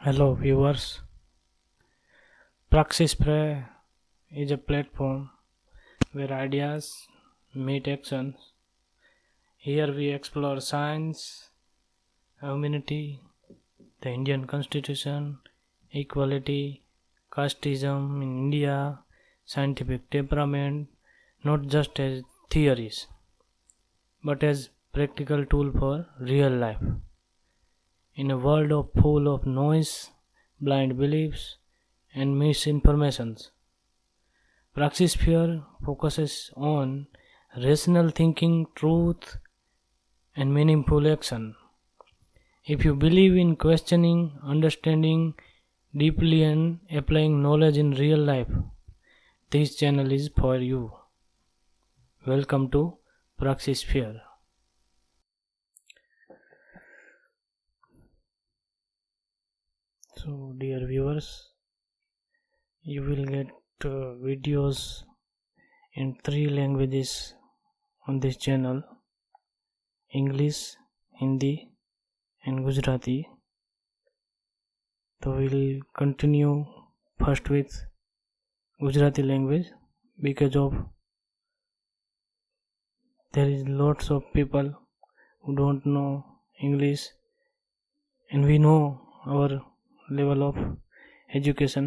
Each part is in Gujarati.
Hello, viewers. Praxis Prayer is a platform where ideas meet actions. Here we explore science, humanity, the Indian Constitution, equality, casteism in India, scientific temperament, not just as theories, but as practical tool for real life. In a world full of noise, blind beliefs, and misinformations, Praxisphere focuses on rational thinking, truth, and meaningful action. If you believe in questioning, understanding deeply, and applying knowledge in real life, this channel is for you. Welcome to Praxisphere. So, dear viewers, you will get videos in 3 languages on this channel: English, Hindi, and Gujarati. So we'll continue first with Gujarati language because of there is lots of people who don't know English, and we know our level of education,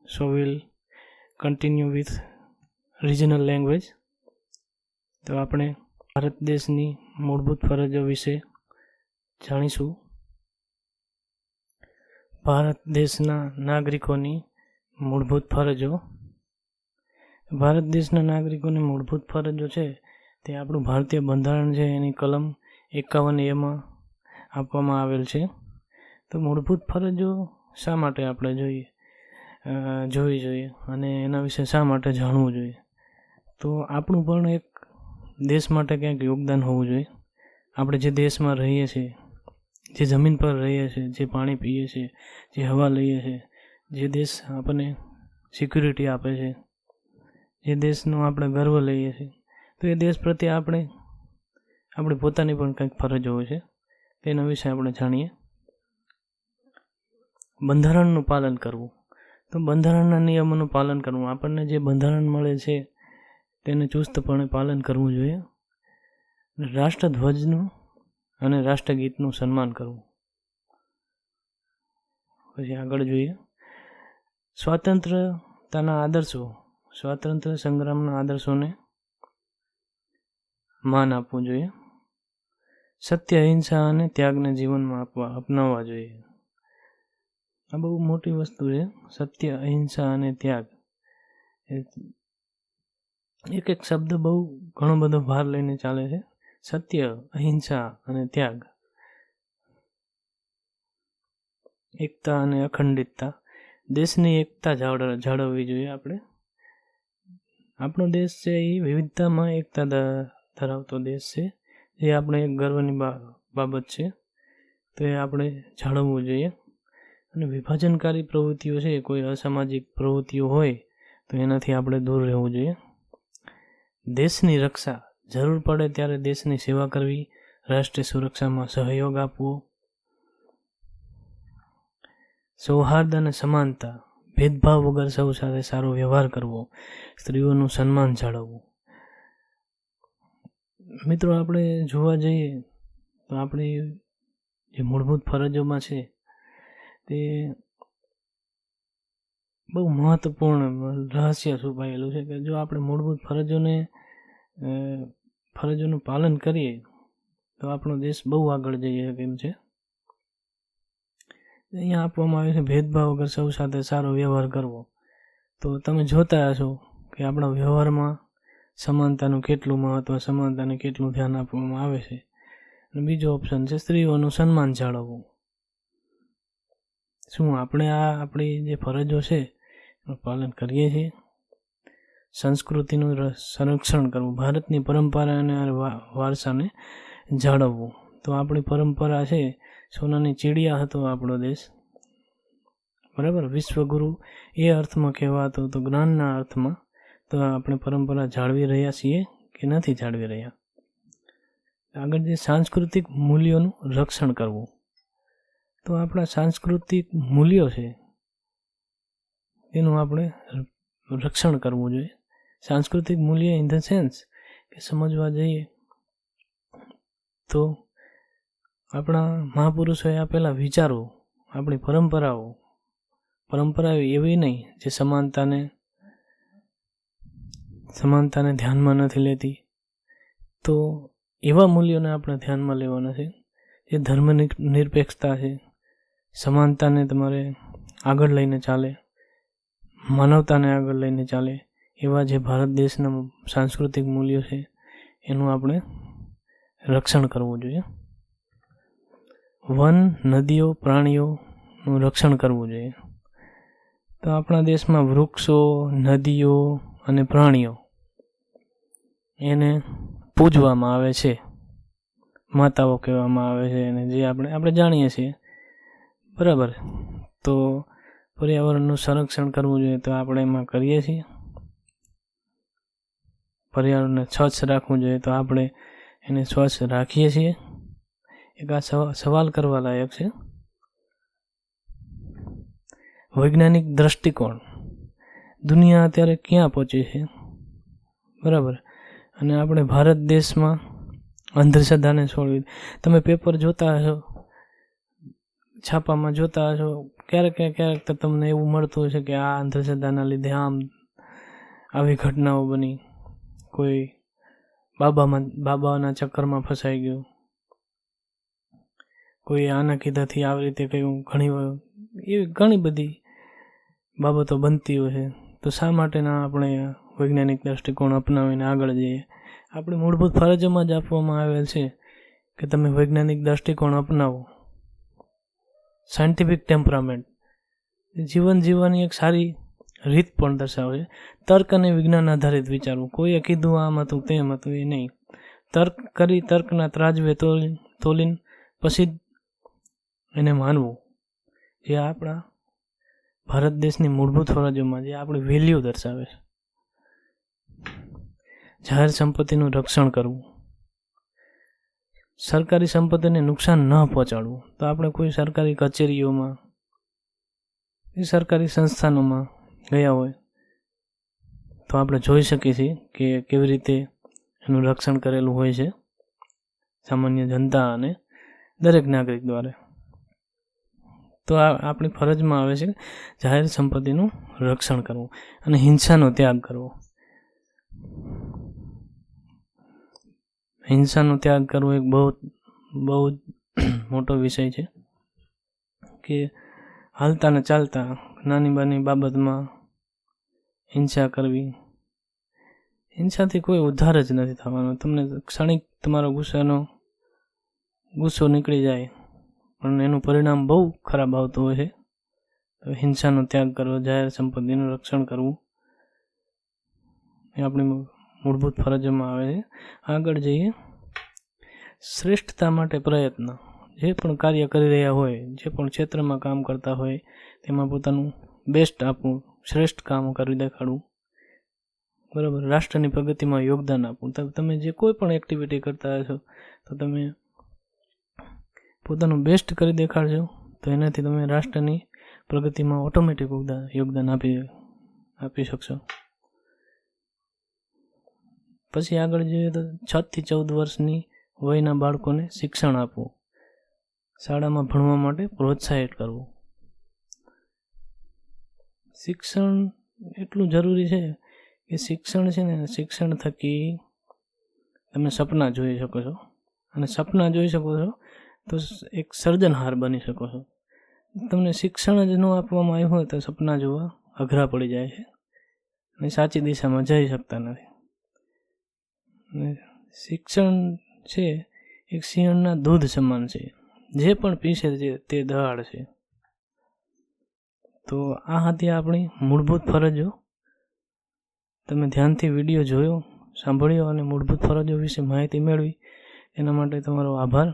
so we'll continue with regional language. તો આપણે ભારત દેશની મૂળભૂત ફરજો વિશે જાણીશું. ભારત દેશના નાગરિકોની મૂળભૂત ફરજો. ભારત દેશના નાગરિકોની મૂળભૂત ફરજો છે તે આપણું ભારતીય બંધારણ છે, એની કલમ 51A આપવામાં આવેલ છે. તો મૂળભૂત ફરજો શા માટે આપણે જોવી જોઈએ અને એના વિશે શા માટે જાણવું જોઈએ? તો આપણું પણ એક દેશ માટે ક્યાંક યોગદાન હોવું જોઈએ. આપણે જે દેશમાં રહીએ છીએ, જે જમીન પર રહીએ છીએ, જે પાણી પીએ છીએ, જે હવા લઈએ છીએ, જે દેશ આપણને સિક્યુરિટી આપે છે, જે દેશનો આપણે ગર્વ લઈએ છીએ, તો એ દેશ પ્રત્યે આપણી પોતાની પણ કંઈક ફરજો હોય છે. તેના વિશે આપણે જાણીએ. બંધારણનું પાલન કરવું. તો બંધારણના નિયમોનું પાલન કરવું. આપણને જે બંધારણ મળે છે તેને ચુસ્તપણે પાલન કરવું જોઈએ. રાષ્ટ્રધ્વજનું અને રાષ્ટ્રગીતનું સન્માન કરવું. પછી આગળ જોઈએ. સ્વાતંત્ર્યતાના આદર્શો, સ્વાતંત્ર્ય સંગ્રામના આદર્શોને માન આપવું જોઈએ. સત્ય, અહિંસા અને ત્યાગને જીવનમાં અપનાવવા જોઈએ. આ બહુ મોટી વસ્તુ છે. સત્ય, અહિંસા અને ત્યાગ. એક એક શબ્દ બહુ ઘણો બધો ભાર લઈને ચાલે છે. સત્ય, અહિંસા અને ત્યાગ. એકતા અને અખંડિતતા. દેશની એકતા જાળવવી જોઈએ આપણે. આપણો દેશ છે એ વિવિધતામાં એકતા ધરાવતો દેશ છે, જે આપણે એક ગર્વની બાબત છે. તો એ આપણે જાળવવું જોઈએ. અને વિભાજનકારી પ્રવૃત્તિઓ છે, કોઈ અસામાજિક પ્રવૃત્તિઓ હોય તો એનાથી આપણે દૂર રહેવું જોઈએ. દેશની રક્ષા, જરૂર પડે ત્યારે દેશની સેવા કરવી, રાષ્ટ્રીય સુરક્ષામાં સહયોગ આપવો. સૌહાર્દ અને સમાનતા, ભેદભાવ વગર સૌ સાથે સારો વ્યવહાર કરવો, સ્ત્રીઓનું સન્માન જાળવવું. મિત્રો, આપણે જોવા જઈએ તો આપણી જે મૂળભૂત ફરજોમાં છે તે બહુ મહત્વપૂર્ણ રહસ્ય છુપાયેલું છે કે જો આપણે મૂળભૂત ફરજોનું પાલન કરીએ તો આપણો દેશ બહુ આગળ જઈ શકે એમ છે. અહીંયા આપવામાં આવ્યું છે ભેદભાવ વગર સૌ સાથે સારો વ્યવહાર કરવો. તો તમે જોતા હશો કે આપણા વ્યવહારમાં સમાનતાનું કેટલું મહત્વ, સમાનતાને કેટલું ધ્યાન આપવામાં આવે છે. અને બીજો ઓપ્શન છે સ્ત્રીઓનું સન્માન જાળવવું. શું આપણે આપણી જે ફરજો છે એનું પાલન કરીએ છીએ? સંસ્કૃતિનું સંરક્ષણ કરવું, ભારતની પરંપરા અને વારસાને જાળવવું. તો આપણી પરંપરા છે, સોનાની ચીડિયા હતો આપણો દેશ, બરાબર. વિશ્વગુરુ એ અર્થમાં કહેવાતો તો જ્ઞાનના અર્થમાં. તો આપણે પરંપરા જાળવી રહ્યા છીએ કે નથી જાળવી રહ્યા? આગળ જે સાંસ્કૃતિક મૂલ્યોનું રક્ષણ કરવું. તો આપણા સાંસ્કૃતિક મૂલ્યો છે એનું આપણે રક્ષણ કરવું જોઈએ. સાંસ્કૃતિક મૂલ્ય ઇન ધ સેન્સ કે સમજવા જઈએ તો આપણા મહાપુરુષોએ આપેલા વિચારો, આપણી પરંપરાઓ એવી નહીં જે સમાનતાને ધ્યાનમાં નથી લેતી. તો એવા મૂલ્યોને આપણે ધ્યાનમાં લેવાના છે જે ધર્મ નિરપેક્ષતા છે, સમાનતાને તમારે આગળ લઈને ચાલે, માનવતાને આગળ લઈને ચાલે, એવા જે ભારત દેશના સાંસ્કૃતિક મૂલ્યો છે એનું આપણે રક્ષણ કરવું જોઈએ. વન, નદીઓ, પ્રાણીઓનું રક્ષણ કરવું જોઈએ. તો આપણા દેશમાં વૃક્ષો, નદીઓ અને પ્રાણીઓ એને પૂજવામાં આવે છે, માતાઓ કહેવામાં આવે છે, અને જે આપણે જાણીએ છીએ, બરાબર. તો પર્યાવરણનું સંરક્ષણ કરવું જોઈએ તો આપણે એમાં કરીએ છીએ. પર્યાવરણને સ્વચ્છ રાખવું જોઈએ તો આપણે એને સ્વચ્છ રાખીએ છીએ. એક આ સવાલ કરવા લાયક છે. વૈજ્ઞાનિક દ્રષ્ટિકોણ, દુનિયા અત્યારે ક્યાં પહોંચી છે, બરાબર, અને આપણે ભારત દેશમાં અંધશ્રદ્ધાને છોડવી. તમે પેપર જોતા હશો, છાપામાં જોતા હશો, ક્યારેક તો તમને એવું મળતું હશે કે આ અંધશ્રદ્ધાના લીધે આવી ઘટનાઓ બની, કોઈ બાબાના ચક્કરમાં ફસાઈ ગયું, કોઈ આના કીધાથી આવી રીતે કહ્યું. ઘણી બધી બાબતો બનતી હોય છે. તો શા માટે ના આપણે વૈજ્ઞાનિક દ્રષ્ટિકોણ અપનાવીને આગળ જઈએ? આપણી મૂળભૂત ફરજોમાં જ આપવામાં આવેલ છે કે તમે વૈજ્ઞાનિક દ્રષ્ટિકોણ અપનાવો. સાયન્ટિફિક ટેમ્પરામેન્ટ જીવન જીવવાની એક સારી રીત પણ દર્શાવે છે. તર્ક અને વિજ્ઞાન આધારિત વિચારવું. કોઈએ કીધું આમ હતું તેમ હતું એ નહીં. તર્ક કરી, તર્કના ત્રાજવે તોલીને પછી એને માનવું. જે આપણા ભારત દેશની મૂળભૂત ફરજોમાં જે આપણી વેલ્યુ દર્શાવે છે. જાહેર સંપત્તિનું રક્ષણ કરવું. સરકારી સંપત્તિને નુકસાન ન પહોંચાડવું. તો આપણે કોઈ સરકારી કચેરીઓમાં, સરકારી સંસ્થાનોમાં ગયા હોય તો આપણે જોઈ શકીએ છીએ કે કેવી રીતે એનું રક્ષણ કરેલું હોય છે સામાન્ય જનતા અને દરેક નાગરિક દ્વારા. તો આપણી ફરજમાં આવે છે જાહેર સંપત્તિનું રક્ષણ કરવું અને હિંસાનો ત્યાગ કરવો. હિંસાનો ત્યાગ કરવો એક બહુ મોટો વિષય છે કે હાલતા ને ચાલતા નાની બાની બાબતમાં હિંસા કરવી. હિંસાથી કોઈ ઉદ્ધાર જ નથી થવાનો. તમને ક્ષણિક તમારો ગુસ્સો નીકળી જાય પણ એનું પરિણામ બહુ ખરાબ આવતું હોય છે. તો હિંસાનો ત્યાગ કરવો, જાહેર સંપત્તિનું રક્ષણ કરવું એ આપણી મૂળભૂત ફરજોમાં આવે છે. આગળ જઈએ. શ્રેષ્ઠતા માટે પ્રયત્ન. જે પણ કાર્ય કરી રહ્યા હોય, જે પણ ક્ષેત્રમાં કામ કરતા હોય તેમાં પોતાનું બેસ્ટ આપવું, શ્રેષ્ઠ કામ કરી દેખાડવું, બરાબર. રાષ્ટ્રની પ્રગતિમાં યોગદાન આપવું. તમે જે કોઈ પણ એક્ટિવિટી કરતા હશો તો તમે પોતાનું બેસ્ટ કરી દેખાડજો તો એનાથી તમે રાષ્ટ્રની પ્રગતિમાં ઓટોમેટિક યોગદાન આપી શકશો. પછી આગળ જોઈએ તો 6 થી 14 વર્ષની વયના બાળકોને શિક્ષણ આપવું. શાળામાં ભણવા માટે પ્રોત્સાહિત કરવું. શિક્ષણ એટલું જરૂરી છે કે શિક્ષણ છે ને, શિક્ષણ થકી તમે સપના જોઈ શકો છો, અને સપના જોઈ શકો છો તો એક સર્જનહાર બની શકો છો. તમને શિક્ષણ જ ન આપવામાં આવ્યું હોય તો સપના જોવા અઘરા પડી જાય છે અને સાચી દિશામાં જઈ શકતા નથી. શિક્ષણ છે એક સિંહણના દૂધ સમાન છે, જે પણ પીશે તે દહાડ છે. તો આ હતી આપણી મૂળભૂત ફરજો. તમે ધ્યાનથી વિડીયો જોયો, સાંભળ્યો અને મૂળભૂત ફરજો વિશે માહિતી મેળવી એના માટે તમારો આભાર.